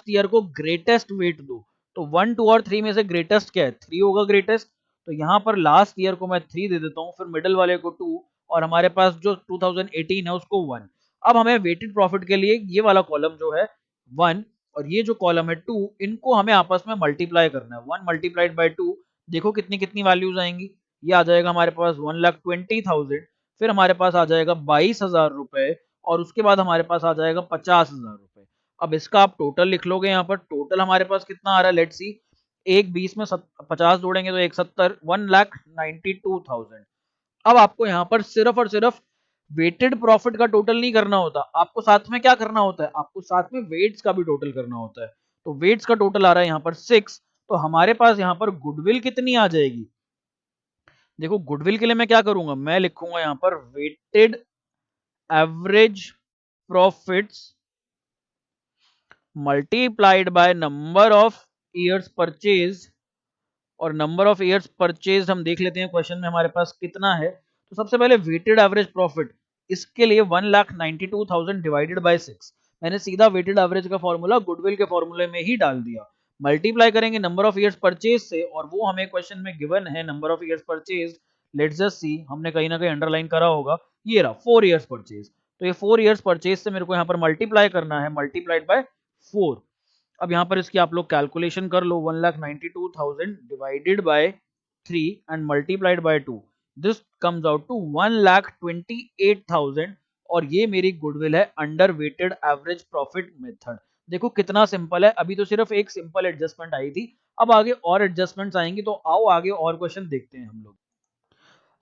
ईयर को ग्रेटेस्ट वेट दो। तो 1, 2 और 3 में से ग्रेटेस्ट क्या है? 3 होगा ग्रेटेस्ट। तो यहाँ पर लास्ट ईयर को मैं 3 दे देता हूँ, फिर मिडिल वाले को 2 और हमारे पास जो 2018 है उसको 1। अब हमें वेटेड प्रॉफिट के लिए ये वाला कॉलम जो है 1 और ये जो कॉलम है 2, इनको हमें आपस में मल्टीप्लाई करना है। 1 मल्टीप्लाइड बाय 2, देखो कितनी कितनी वैल्यूज आएंगी। ये आ जाएगा हमारे पास 1,20,000, फिर हमारे पास आ जाएगा 22,000 रुपए और उसके बाद हमारे पास आ जाएगा 50,000 रुपए। अब इसका आप टोटल लिख लोगे, यहाँ पर टोटल हमारे पास कितना आ रहा है, लेट्स सी। एक 20 में 50 जोड़ेंगे तो एक 70, 1,92,000। अब आपको यहाँ पर सिर्फ और सिर्फ वेटेड प्रॉफिट का टोटल नहीं करना होता, आपको साथ में क्या करना होता है, आपको साथ में वेट्स का भी टोटल करना होता है। तो वेट्स का टोटल आ रहा है यहाँ पर 6। तो हमारे पास यहाँ पर गुडविल कितनी आ जाएगी? देखो गुडविल के लिए मैं क्या करूंगा, मैं लिखूंगा यहाँ पर weighted average profits multiplied by number of years purchase. और नंबर ऑफ ईयर्स परचेज हम देख लेते हैं क्वेश्चन में हमारे पास कितना है। तो सबसे पहले वेटेड एवरेज प्रॉफिट, इसके लिए 1,92,000 डिवाइडेड बाय 6। मैंने सीधा वेटेड एवरेज का फॉर्मूला गुडविल के फॉर्मूले में ही डाल दिया। मल्टीप्लाई करेंगे नंबर ऑफ ईयर्स परचेज से, और वो हमें क्वेश्चन में गिवन है number of years purchase. Let's just see, हमने कहीं ना कहीं अंडरलाइन करा होगा, ये रहा 4 ईयर्स परचेज। तो ये 4 ईयर्स परचेज से मेरे को यहाँ पर मल्टीप्लाई करना है, मल्टीप्लाइड बाय 4। अब यहाँ पर इसकी आप लोग कैलकुलेशन कर लो, 1,92,000 divided by 3 and multiplied by 2, this comes out to 1,28,000। और ये मेरी गुडविल है under weighted average profit method. देखो कितना सिंपल है, अभी तो सिर्फ एक सिंपल एडजस्टमेंट आई थी, अब आगे और एडजस्टमेंट्स आएंगी। तो आओ आगे और क्वेश्चन देखते हैं हम लोग।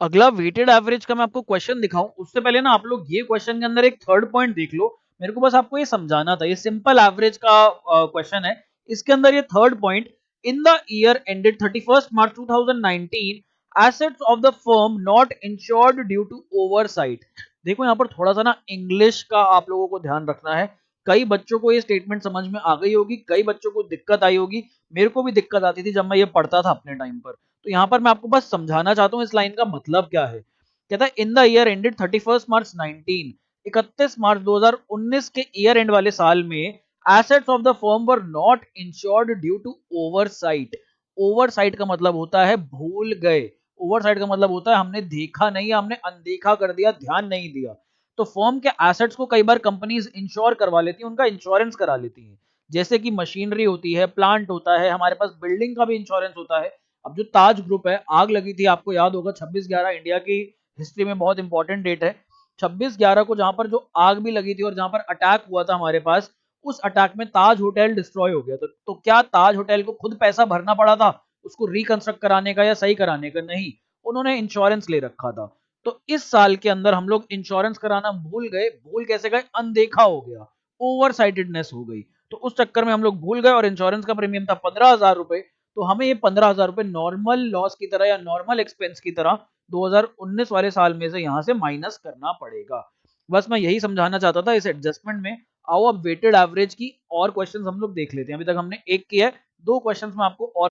अगला वेटेड एवरेज का मैं आपको क्वेश्चन दिखाऊं उससे पहले ना आप लोग ये क्वेश्चन के अंदर एक थर्ड पॉइंट देख लो। मेरे को बस आपको ये समझाना था, ये सिंपल एवरेज का क्वेश्चन है। इसके अंदर ये third point, in the year ended 31st March 2019 assets of the firm not insured due to oversight. देखो यहाँ पर थोड़ा सा ना इंग्लिश का आप लोगों को ध्यान रखना है। कई बच्चों को ये स्टेटमेंट समझ में आ गई होगी, कई बच्चों को दिक्कत आई होगी। मेरे को भी दिक्कत आती थी जब मैं ये पढ़ता था अपने टाइम पर। तो यहां पर मैं आपको बस समझाना चाहता हूं इस लाइन का मतलब क्या है। कहता है in the year ended 31st March 19, 31 March 2019 के ईयर एंड वाले साल में assets of the firm were not insured due to oversight. Oversight का मतलब होता है भूल गए। ओवरसाइट का मतलब होता है हमने देखा नहीं, हमने अनदेखा कर दिया, ध्यान नहीं दिया। तो फर्म के एसेट्स को कई बार कंपनीज इंश्योर करवा लेती हैं, उनका इंश्योरेंस करा लेती हैं। जैसे कि मशीनरी होती है, प्लांट होता है, हमारे पास बिल्डिंग का भी इंश्योरेंस होता है। अब जो ताज ग्रुप है, आग लगी थी, आपको याद होगा 26/11 इंडिया की हिस्ट्री में बहुत इंपॉर्टेंट डेट है। 26/11 को जहां पर जो आग भी लगी थी और जहां पर अटैक हुआ था हमारे पास, उस अटैक में ताज होटल डिस्ट्रॉय हो गया था। तो क्या ताज होटल को खुद पैसा भरना पड़ा था उसको रिकंस्ट्रक्ट कराने का या सही कराने का? नहीं, उन्होंने इंश्योरेंस ले रखा था। तो इस साल के अंदर हम लोग इंश्योरेंस कराना भूल गए। भूल कैसे गए? अनदेखा हो गया, ओवर साइटेडनेस हो गई। तो उस चक्कर में हम लोग भूल गए और इंश्योरेंस का प्रीमियम था 15,000 रुपए। तो हमें ये 15,000 रुपए नॉर्मल लॉस की तरह या नॉर्मल एक्सपेंस की तरह 2019 वाले साल में से यहां से माइनस करना पड़ेगा। बस मैं यही समझाना चाहता था इस एडजस्टमेंट में। आओ अब वेटेड एवरेज की और क्वेश्चंस हम लोग देख लेते हैं। अभी तक हमने एक किया है, दो क्वेश्चंस में आपको और।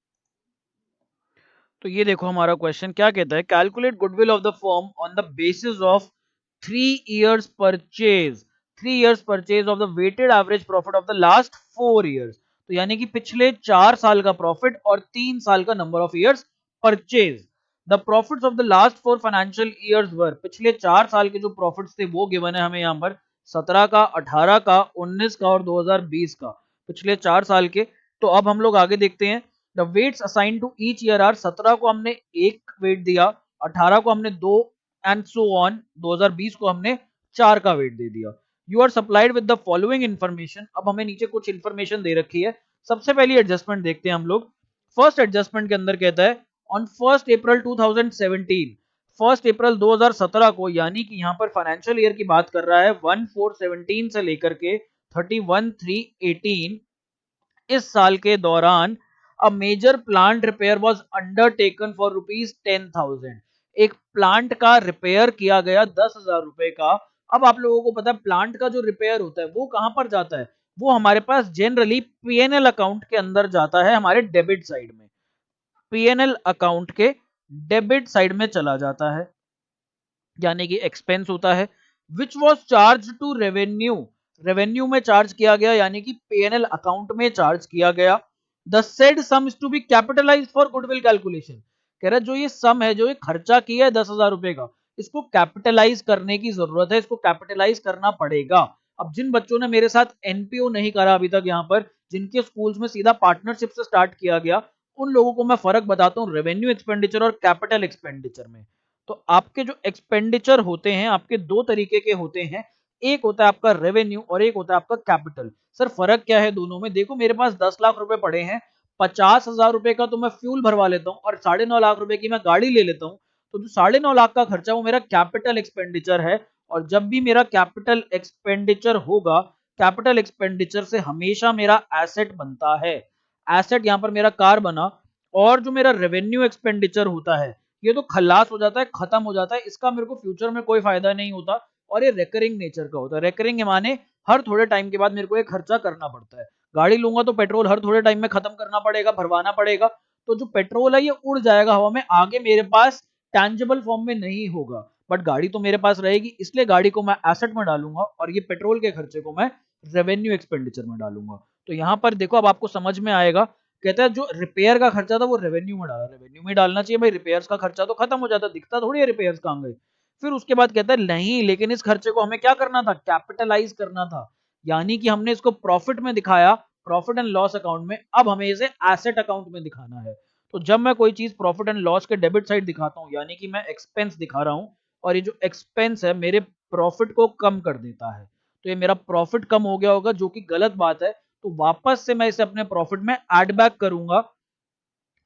तो ये देखो हमारा क्वेश्चन क्या कहता है, calculate goodwill of the firm on the basis of 3 years purchase. 3 years purchase of the weighted average profit of the last 4 years। तो यानी कि पिछले 4 साल का प्रॉफिट और 3 साल का number of years purchase. The profits of the last 4 financial years were, पिछले 4 साल के जो प्रॉफिट्स थे वो गिवन है हमें यहाँ पर, 17 का, 18 का, 19 का और 2020 का, पिछले 4 साल के। तो अब हम लोग आगे देखते हैं। The weights assign to each year are, 17 को हमने एक वेट दिया, 18 को हमने दो, एंड सो ऑन, 2020 को हमने 4 का वेट दे दिया। You are supplied with the following information. अब हमें नीचे कुछ इन्फॉर्मेशन दे रखी है। सबसे पहली एडजस्टमेंट देखते हैं हम लोग। फर्स्ट एडजस्टमेंट के अंदर कहता है ऑन 1 अप्रैल 2017, 1 अप्रैल 2017 को, यानी कि यहाँ पर फाइनेंशियल ईयर की बात कर रहा है, 1/4/17 से लेकर के 31/3/18 इस साल के दौरान a major plant repair was undertaken for ₹10,000। एक प्लांट का रिपेयर किया गया 10,000 रुपए का। अब आप लोगों को पता है प्लांट का जो रिपेयर होता है वो कहां पर जाता है, वो हमारे पास जनरली पीएनएल अकाउंट के अंदर जाता है, हमारे डेबिट साइड में, पीएनएल अकाउंट के डेबिट साइड में चला जाता है, यानी कि एक्सपेंस होता है। Which was charged to revenue, revenue में चार्ज किया गया, यानी कि पीएनएल अकाउंट में चार्ज किया गया। The said sum is to be capitalise for goodwill calculation. कह रहा है जो ये सम है, जो ये खर्चा किया है 10,000 रुपए का, इसको कैपिटलाइज करने की जरूरत है, इसको कैपिटलाइज करना पड़ेगा। अब जिन बच्चों ने मेरे साथ एनपीओ नहीं करा अभी तक यहाँ पर, जिनके स्कूल्स में सीधा पार्टनरशिप से स्टार्ट किया गया, उन लोगों को मैं फर्क बताता हूँ रेवेन्यू एक्सपेंडिचर और कैपिटल एक्सपेंडिचर में। तो आपके जो एक्सपेंडिचर होते हैं आपके दो तरीके के होते हैं, एक होता है आपका रेवेन्यू और एक होता है आपका कैपिटल। सर फर्क क्या है दोनों में? देखो मेरे पास 10 लाख रुपए पड़े हैं, 50,000 रुपए का तो मैं फ्यूल भरवा लेता हूँ और 9.5 लाख रुपए की मैं गाड़ी ले लेता हूँ। तो जो 9.5 लाख का खर्चा वो मेरा कैपिटल एक्सपेंडिचर है। और जब भी मेरा कैपिटल एक्सपेंडिचर होगा, कैपिटल एक्सपेंडिचर से हमेशा मेरा एसेट बनता है। एसेट यहाँ पर मेरा कार बना। और जो मेरा रेवेन्यू एक्सपेंडिचर होता है ये तो खल्लास हो जाता है, खत्म हो जाता है, इसका मेरे को फ्यूचर में कोई फायदा नहीं होता और ये रेकरिंग नेचर का होता है। रेकरिंग माने हर थोड़े टाइम के बाद मेरे को ये खर्चा करना पड़ता है। गाड़ी लूंगा तो पेट्रोल हर थोड़े टाइम में खत्म करना पड़ेगा, भरवाना पड़ेगा। तो जो पेट्रोल है ये उड़ जाएगा हवा में, आगे मेरे पास टैंजिबल फॉर्म में नहीं होगा, बट गाड़ी तो मेरे पास रहेगी, इसलिए गाड़ी को मैं एसेट में डालूंगा और ये पेट्रोल के खर्चे को मैं रेवेन्यू एक्सपेंडिचर में डालूंगा। तो यहाँ पर देखो अब आपको समझ में आएगा। कहता है जो रिपेयर का खर्चा था वो रेवेन्यू में डाला, रेवेन्यू में डालना चाहिए भाई, रिपेयर्स का खर्चा तो खत्म हो जाता, दिखता थोड़ी है रिपेयर्स कहां गए। फिर उसके बाद कहता है नहीं, लेकिन इस खर्चे को हमें क्या करना था, कैपिटलाइज करना था, यानी कि हमने इसको प्रॉफिट में दिखाया, प्रॉफिट एंड लॉस अकाउंट में, अब हमें इसे एसेट अकाउंट में दिखाना है। तो जब मैं कोई चीज प्रॉफिट एंड लॉस के डेबिट साइड दिखाता हूं, यानी कि मैं एक्सपेंस दिखा रहा हूं, और ये जो एक्सपेंस है मेरे प्रॉफिट को कम कर देता है, तो ये मेरा प्रॉफिट कम हो गया होगा, जो कि गलत बात है। तो वापस से मैं इसे अपने प्रॉफिट में ऐड बैक करूंगा।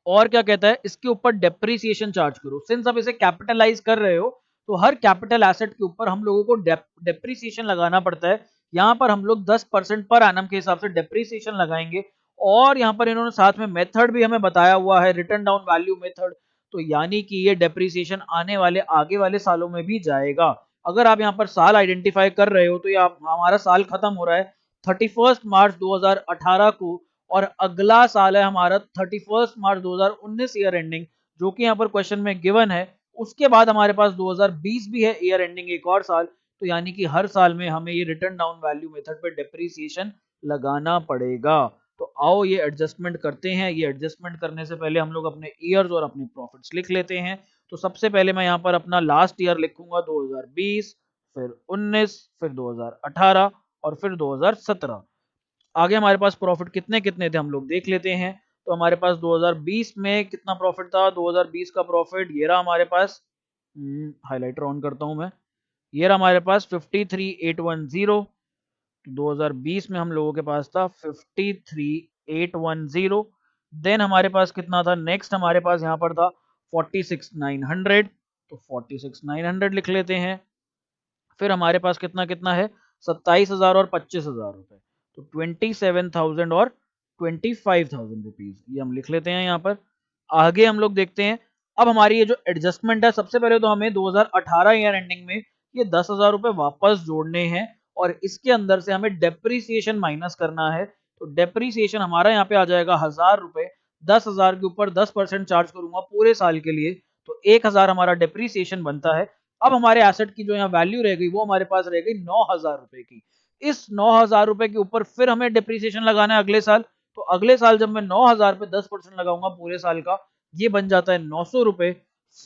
और क्या कहता है, इसके ऊपर डेप्रीसिएशन चार्ज करो। सिंस आप इसे कैपिटलाइज कर रहे हो तो हर कैपिटल एसेट के ऊपर हम लोगों को डेप्रीसिएशन लगाना पड़ता है। यहाँ पर हम लोग 10% पर एनम के हिसाब से डेप्रीसिएशन लगाएंगे। और यहाँ पर इन्होंने साथ में मेथड भी हमें बताया हुआ है, रिटर्न डाउन वैल्यू मेथड। तो यानी कि ये डेप्रीसिएशन आने वाले आगे वाले सालों में भी जाएगा। अगर आप यहाँ पर साल आइडेंटिफाई कर रहे हो तो ये हमारा साल खत्म हो रहा है 31 मार्च 2018 को, और अगला साल है हमारा 31 मार्च 2019 ईयर एंडिंग, जो कि यहाँ पर क्वेश्चन में गिवन है। उसके बाद हमारे पास 2020 भी है ईयर एंडिंग, एक और साल। तो यानी कि हर साल में हमें ये रिटर्न डाउन वैल्यू मेथड पे डेप्रीसिएशन लगाना पड़ेगा। तो आओ ये एडजस्टमेंट करते हैं। ये एडजस्टमेंट करने से पहले हम लोग अपने ईयर्स और अपने प्रॉफिट्स लिख लेते हैं। तो सबसे पहले मैं यहाँ पर अपना लास्ट ईयर लिखूंगा 2020, फिर 19, फिर 2018 और फिर 2017। आगे हमारे पास प्रॉफिट कितने कितने थे हम लोग देख लेते हैं। तो हमारे पास 2020 में कितना प्रॉफिट था, 2020 का प्रॉफिट ये रहा हमारे पास, हाइलाइटर ऑन करता हूं मैं, ये रहा हमारे पास 53,810। तो 2020 में हम लोगों के पास था 53,810। देन हमारे पास कितना था, नेक्स्ट हमारे पास यहाँ पर था 46,900। तो 46,900 लिख लेते हैं। फिर हमारे पास कितना कितना है, 27,000 और 25,000 रुपए। तो 27,000 और 25,000 रुपीज, ये हम लिख लेते हैं यहाँ पर। आगे हम लोग देखते हैं। अब हमारी ये जो एडजस्टमेंट है, सबसे पहले तो हमें 2018 ईयर एंडिंग में ये 10,000 रुपए वापस जोड़ने हैं, और इसके अंदर से हमें डेप्रीसिएशन माइनस करना है। तो डेप्रीसिएशन हमारा यहाँ पे आ जाएगा 1,000 रुपए। 10,000 के ऊपर 10% चार्ज करूंगा पूरे साल के लिए, तो 1,000 हमारा डेप्रीसिएशन बनता है। अब हमारे एसेट की जो यहाँ वैल्यू रह गई वो हमारे पास रह गई 9,000 रुपए की। इस 9,000 रुपए के ऊपर फिर हमें डिप्रिसिएशन लगाना है अगले साल। तो अगले साल जब मैं 9,000 पे 10% लगाऊंगा पूरे साल का, ये बन जाता है 900 रुपए।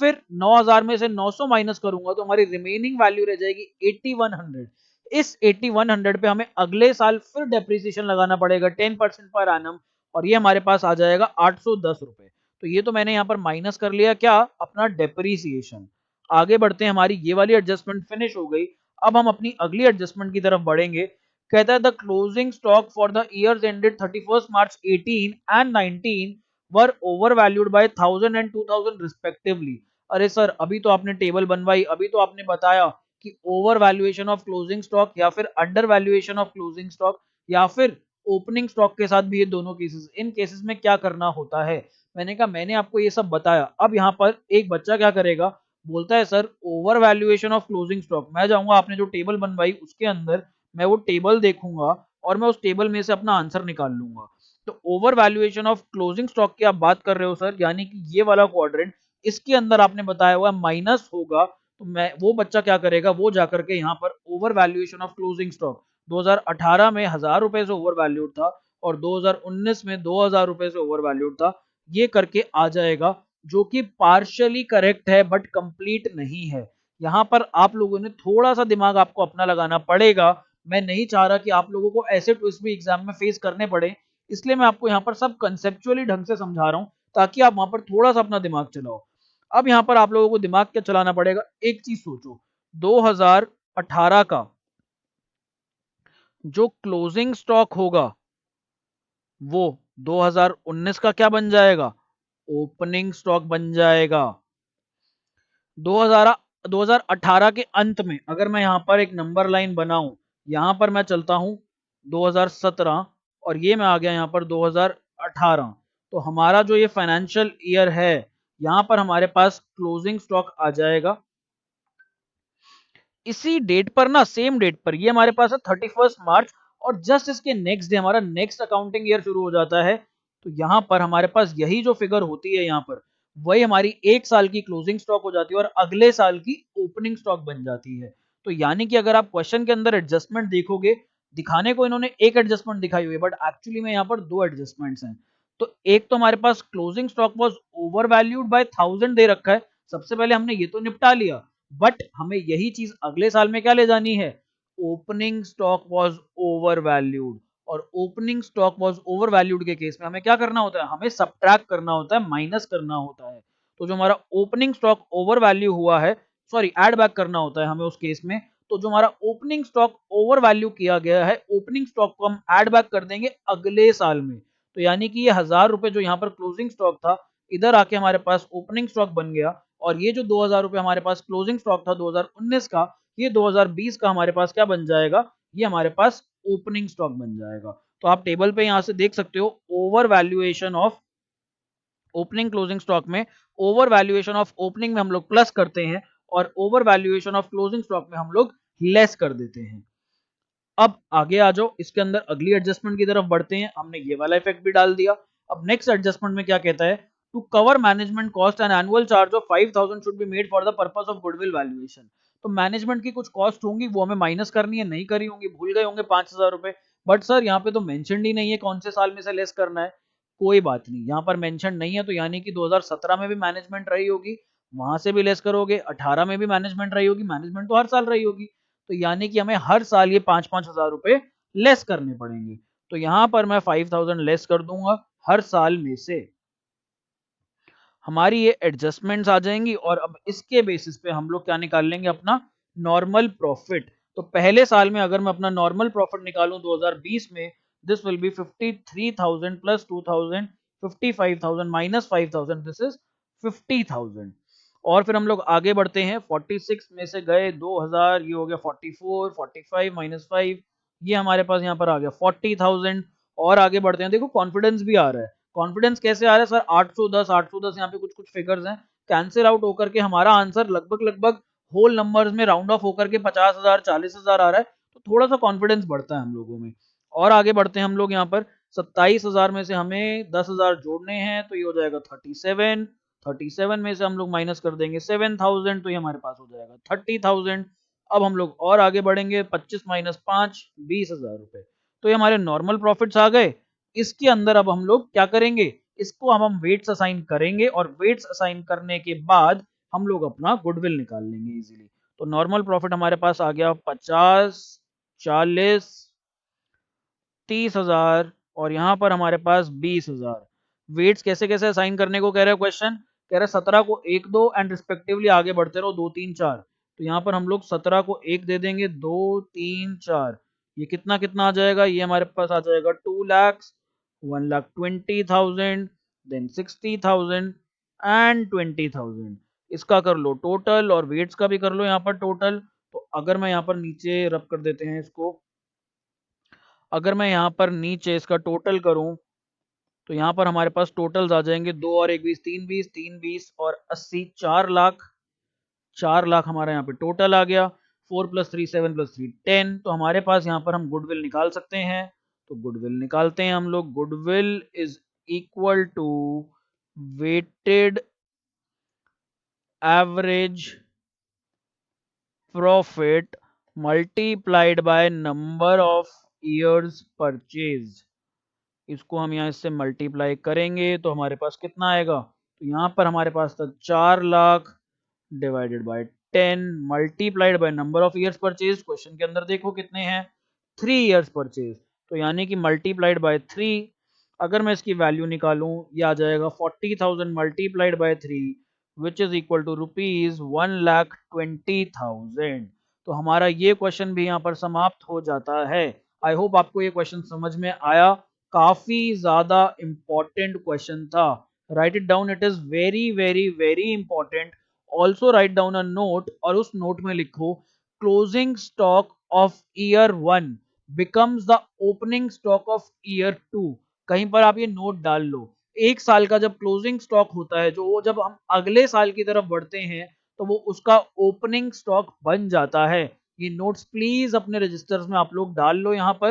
फिर 9,000 में से 900 माइनस करूंगा तो हमारी रिमेनिंग वैल्यू रह जाएगी 8,100। इस 8,100 पे हमें अगले साल फिर डेप्रिसिएशन लगाना पड़ेगा 10% पर एनम, और ये हमारे पास आ जाएगा 810 रुपए। तो ये तो मैंने यहाँ पर माइनस कर लिया क्या, अपना डेप्रिसिएशन। आगे बढ़ते हैं, हमारी ये वाली एडजस्टमेंट फिनिश हो गई। अब हम अपनी अगली एडजस्टमेंट की तरफ बढ़ेंगे। कहता है the closing stock for the years ended 31 March 18 and 19 were over valued bye 1,000 and 2,000 respectively. अरे सर अभी तो आपने टेबल बनवाई, अभी तो आपने बताया कि over valuation of closing stock या फिर under valuation of closing stock या फिर ओपनिंग स्टॉक के साथ भी, ये दोनों केसेस, इन केसेस में क्या करना होता है। मैंने कहा मैंने आपको ये सब बताया। अब यहाँ पर एक बच्चा क्या करेगा, बोलता है sir over valuation of closing stock. मैं जाऊंगा, आपने जो टेबल बनवाई उसके अंदर मैं वो टेबल देखूंगा और मैं उस टेबल में से अपना आंसर निकाल लूंगा। तो over valuation of closing stock की आप बात कर रहे हो सर, यानी कि ये वाला क्वाड्रेंट, इसके अंदर आपने बताया हुआ माइनस होगा। तो मैं, वो बच्चा क्या करेगा, वो जाकर के यहाँ पर over valuation of closing stock 2018 में 1000 रुपए से ओवर वैल्यूड था और 2019 में 2000 रुपए से ओवर वैल्यूड था, ये करके आ जाएगा, जो कि पार्शियली करेक्ट है बट कंप्लीट नहीं है। यहाँ पर आप लोगों ने थोड़ा सा दिमाग आपको अपना लगाना पड़ेगा। मैं नहीं चाह रहा कि आप लोगों को ऐसे ट्विस्ट भी एग्जाम में फेस करने पड़े, इसलिए मैं आपको यहाँ पर सब कंसेप्चुअली ढंग से समझा रहा हूँ ताकि आप वहां पर थोड़ा सा अपना दिमाग चलाओ। अब यहाँ पर आप लोगों को दिमाग क्या चलाना पड़ेगा, एक चीज सोचो, 2018 का जो क्लोजिंग स्टॉक होगा वो 2019 का क्या बन जाएगा, ओपनिंग स्टॉक बन जाएगा। 2000 2018 के अंत में अगर मैं यहाँ पर एक नंबर लाइन बनाऊं, यहाँ पर मैं चलता हूं 2017 और ये मैं आ गया यहाँ पर 2018, तो हमारा जो ये फाइनेंशियल ईयर है, यहाँ पर हमारे पास क्लोजिंग स्टॉक आ जाएगा इसी डेट पर ना, सेम डेट पर। ये हमारे पास है 31 मार्च और जस्ट इसके नेक्स्ट डे हमारा नेक्स्ट अकाउंटिंग ईयर शुरू हो जाता है। तो यहाँ पर हमारे पास यही जो फिगर होती है यहाँ पर, वही हमारी एक साल की क्लोजिंग स्टॉक हो जाती है और अगले साल की ओपनिंग स्टॉक बन जाती है। तो यानी कि अगर आप क्वेश्चन के अंदर एडजस्टमेंट देखोगे, दिखाने को इन्होंने एक एडजस्टमेंट दिखाई हुई है बट एक्चुअली में यहाँ पर दो एडजस्टमेंट्स हैं। तो एक तो हमारे पास closing stock was over valued by 1000 दे रखा है, सबसे पहले हमने ये तो निपटा लिया, बट हमें यही चीज अगले साल में क्या ले जानी है, opening stock was over valued. और opening stock was over valued के केस में हमें क्या करना होता है, हमें सब्ट्रैक्ट करना होता है, माइनस करना होता है। तो जो हमारा ओपनिंग स्टॉक ओवर वैल्यू हुआ है, सॉरी ऐड बैक करना होता है हमें उस केस में। तो जो हमारा ओपनिंग स्टॉक ओवर वैल्यू किया गया है, ओपनिंग स्टॉक को हम ऐड बैक कर देंगे अगले साल में। तो यानी कि ये 1000 रुपए जो यहाँ पर क्लोजिंग स्टॉक था, इधर आके हमारे पास ओपनिंग स्टॉक बन गया और ये जो 2000 रुपए हमारे पास क्लोजिंग स्टॉक था 2019 का, ये 2020 का हमारे पास क्या बन जाएगा, ये हमारे पास ओपनिंग स्टॉक बन जाएगा। तो आप टेबल पे यहां से देख सकते हो, over valuation of opening closing stock में, ओवर वैल्यूएशन ऑफ ओपनिंग में हम लोग प्लस करते हैं और over valuation of closing stock में हम लोग लेस कर देते हैं। अब आगे आ जाओ, इसके अंदर अगली एडजस्टमेंट की तरफ बढ़ते हैं। हमने ये वाला इफेक्ट भी डाल दिया। अब नेक्स्ट एडजस्टमेंट में क्या कहता है, to cover management cost and annual charge of 5000 should be made for the purpose of goodwill valuation. तो मैनेजमेंट की कुछ कॉस्ट होंगी, वो हमें माइनस करनी है, नहीं करी होंगी, भूल गए होंगे 5000 रुपए, बट सर यहाँ पे तो मेंशन ही नहीं है कौन से साल में से लेस करना है। कोई बात नहीं, यहाँ पर मेंशन नहीं है, तो यानी कि 2017 में भी मैनेजमेंट रही होगी, वहां से भी लेस करोगे, 18 में भी मैनेजमेंट रही होगी, मैनेजमेंट तो हर साल रही होगी, तो यानी कि हमें हर साल ये 5-5 हजार रुपए लेस करने पड़ेंगे। तो यहां पर मैं 5000 लेस कर दूंगा हर साल में से। हमारी ये एडजस्टमेंट्स आ जाएंगी और अब इसके बेसिस पे हम लोग क्या निकाल लेंगे, अपना नॉर्मल प्रॉफिट। तो पहले साल में अगर मैं अपना नॉर्मल प्रॉफिट निकालूं 2020 में, this will be 53,000 plus 2000, 55,000 minus 5000, this is 50,000। और फिर हम लोग आगे बढ़ते हैं, 46 में से गए 2000, ये हो गया 44, 45 माइनस 5, ये हमारे पास यहाँ पर आ गया 40,000। और आगे बढ़ते हैं, देखो कॉन्फिडेंस भी आ रहा है। कॉन्फिडेंस कैसे आ रहा है सर, 810 810, यहाँ पे कुछ कुछ फिगर्स हैं, कैंसिल आउट होकर के हमारा आंसर लगभग लगभग होल नंबर्स में राउंड ऑफ होकर के 50,000 40,000 आ रहा है। तो थोड़ा सा कॉन्फिडेंस बढ़ता है हम लोगों में। और आगे बढ़ते हैं हम लोग, यहाँ पर 27,000 में से हमें 10,000 जोड़ने हैं, तो ये हो जाएगा 37। 37 में से हम लोग माइनस कर देंगे 7,000, तो ये हमारे पास हो जाएगा 30,000। अब हम लोग और आगे बढ़ेंगे, 25 माइनस 5, 20,000 रुपए। तो ये हमारे नॉर्मल प्रॉफिट्स आ गए। इसके अंदर अब हम लोग क्या करेंगे, इसको हम वेट्स असाइन करेंगे और वेट्स असाइन करने के बाद हम लोग अपना गुडविल निकाल लेंगे इजीली। तो नॉर्मल प्रॉफिट हमारे पास आ गया 50, 40, 30,000 और यहाँ पर हमारे पास 20,000। वेट्स कैसे कैसे असाइन करने को कह रहे हैं क्वेश्चन, कह रहे हैं 17 को 1 2 एंड रिस्पेक्टिवली आगे बढ़ते रहो 2 3 4। तो यहाँ पर हम लोग 17 को 1 दे देंगे, 2 3 4, ये कितना कितना आ जाएगा, ये हमारे पास आ जाएगा 2 लाख, 1,20,000, देन 60,000 एंड 20,000। इसका कर लो टोटल और वेट्स का भी कर लो यहाँ पर टोटल। तो अगर मैं यहाँ पर नीचे रब कर देते हैं इसको, अगर मैं यहाँ पर नीचे इसका टोटल करूं तो यहाँ पर हमारे पास टोटल्स आ जाएंगे 2 और 1 20, 3 20, 3 20 और 80, 4 लाख। 4 लाख हमारा यहाँ पे टोटल आ गया। 4 + 3 7 + 3 10। तो हमारे पास यहाँ पर हम गुडविल निकाल सकते हैं। तो गुडविल निकालते हैं हम लोग। Goodwill is equal to weighted average profit multiplied by number of years purchase. इसको हम यहाँ इससे मल्टीप्लाई करेंगे तो हमारे पास कितना आएगा? तो यहाँ पर हमारे पास था 4 lakh divided by 10 multiplied by number of years purchase. Question के अंदर देखो कितने हैं, 3 ईयर्स परचेज। तो यानी कि मल्टीप्लाइड बाय 3, अगर मैं इसकी वैल्यू निकालूं ये आ जाएगा 40,000 multiplied by 3 which is equal to rupees 1,20,000। तो हमारा ये क्वेश्चन भी यहाँ पर समाप्त हो जाता है। आई होप आपको ये क्वेश्चन समझ में आया। काफी ज्यादा इंपॉर्टेंट क्वेश्चन था। Right it down, it is very very very important. Also write down a note और उस नोट में लिखो closing stock of year 1 becomes the opening stock of year 2। कहीं पर आप ये नोट डाल लो। एक साल का जब क्लोजिंग स्टॉक होता है, जो वो जब हम अगले साल की तरफ बढ़ते हैं तो वो उसका ओपनिंग स्टॉक बन जाता है। ये नोट्स प्लीज अपने रजिस्टर्स में आप लोग डाल लो यहाँ पर।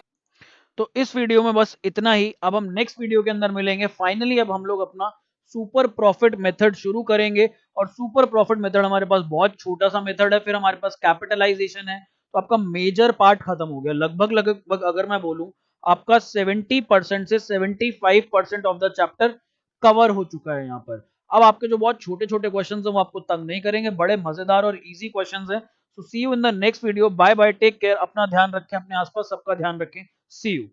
तो इस वीडियो में बस इतना ही। अब हम नेक्स्ट वीडियो के अंदर मिलेंगे। फाइनली अब हम लोग अपना सुपर प्रॉफिट मेथड शुरू करेंगे। और सुपर प्रॉफिट मेथड हमारे पास बहुत छोटा सा मेथड है। फिर हमारे पास कैपिटलाइजेशन है। तो आपका मेजर पार्ट खत्म हो गया। लगभग लगभग अगर मैं बोलूं, आपका 70% से 75% ऑफ द चैप्टर कवर हो चुका है यहाँ पर। अब आपके जो बहुत छोटे छोटे क्वेश्चन है वो आपको तंग नहीं करेंगे, बड़े मजेदार और इजी क्वेश्चन है। So see you in the next video. Bye bye, take care, अपना ध्यान रखें, अपने आसपास सबका ध्यान रखें। See you.